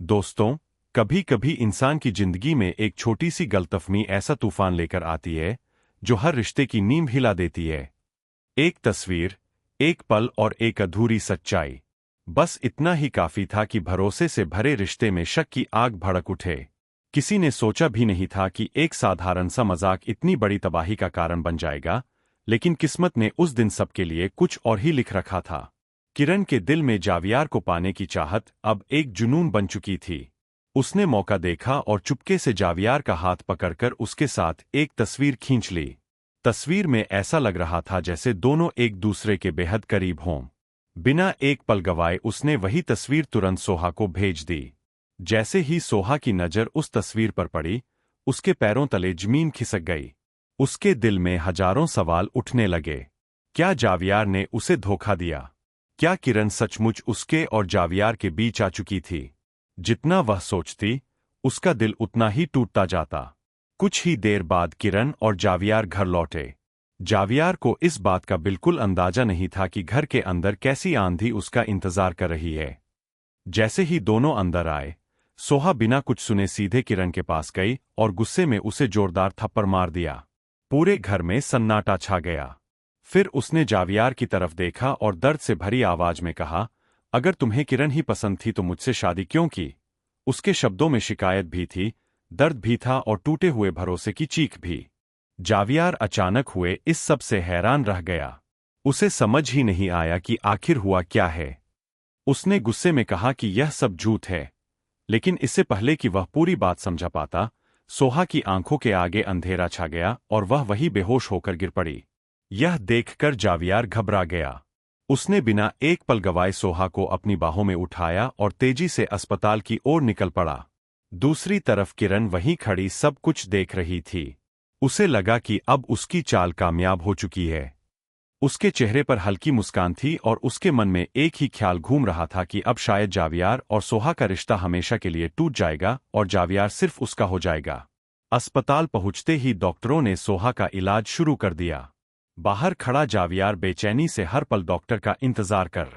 दोस्तों, कभी कभी इंसान की जिंदगी में एक छोटी सी गलतफहमी ऐसा तूफान लेकर आती है जो हर रिश्ते की नींव हिला देती है। एक तस्वीर, एक पल और एक अधूरी सच्चाई। बस इतना ही काफी था कि भरोसे से भरे रिश्ते में शक की आग भड़क उठे। किसी ने सोचा भी नहीं था कि एक साधारण सा मजाक इतनी बड़ी तबाही का कारण बन जाएगा, लेकिन किस्मत ने उस दिन सबके लिए कुछ और ही लिख रखा था। किरण के दिल में जावियार को पाने की चाहत अब एक जुनून बन चुकी थी। उसने मौका देखा और चुपके से जावियार का हाथ पकड़कर उसके साथ एक तस्वीर खींच ली। तस्वीर में ऐसा लग रहा था जैसे दोनों एक दूसरे के बेहद करीब हों। बिना एक पल गवाए उसने वही तस्वीर तुरंत सोहा को भेज दी। जैसे ही सोहा की नजर उस तस्वीर पर पड़ी, उसके पैरों तले जमीन खिसक गई। उसके दिल में हजारों सवाल उठने लगे। क्या जावियार ने उसे धोखा दिया? क्या किरण सचमुच उसके और जावियार के बीच आ चुकी थी? जितना वह सोचती, उसका दिल उतना ही टूटता जाता। कुछ ही देर बाद किरण और जावियार घर लौटे। जावियार को इस बात का बिल्कुल अंदाजा नहीं था कि घर के अंदर कैसी आंधी उसका इंतजार कर रही है। जैसे ही दोनों अंदर आए, सोहा बिना कुछ सुने सीधे किरण के पास गई और गुस्से में उसे जोरदार थप्पड़ मार दिया। पूरे घर में सन्नाटा छा गया। फिर उसने जावियार की तरफ देखा और दर्द से भरी आवाज में कहा, अगर तुम्हें किरण ही पसंद थी तो मुझसे शादी क्यों की? उसके शब्दों में शिकायत भी थी, दर्द भी था और टूटे हुए भरोसे की चीख भी। जावियार अचानक हुए इस सब से हैरान रह गया। उसे समझ ही नहीं आया कि आखिर हुआ क्या है। उसने गुस्से में कहा कि यह सब झूठ है, लेकिन इससे पहले कि वह पूरी बात समझा पाता, सोहा की आंखों के आगे अंधेरा छा गया और वह वही बेहोश होकर गिर पड़ी। यह देखकर जावियार घबरा गया। उसने बिना एक पल गवाए सोहा को अपनी बाहों में उठाया और तेजी से अस्पताल की ओर निकल पड़ा। दूसरी तरफ किरण वहीं खड़ी सब कुछ देख रही थी। उसे लगा कि अब उसकी चाल कामयाब हो चुकी है। उसके चेहरे पर हल्की मुस्कान थी और उसके मन में एक ही ख्याल घूम रहा था कि अब शायद जावियार और सोहा का रिश्ता हमेशा के लिए टूट जाएगा और जावियार सिर्फ उसका हो जाएगा। अस्पताल पहुंचते ही डॉक्टरों ने सोहा का इलाज शुरू कर दिया। बाहर खड़ा जावियार बेचैनी से हर पल डॉक्टर का इंतजार कर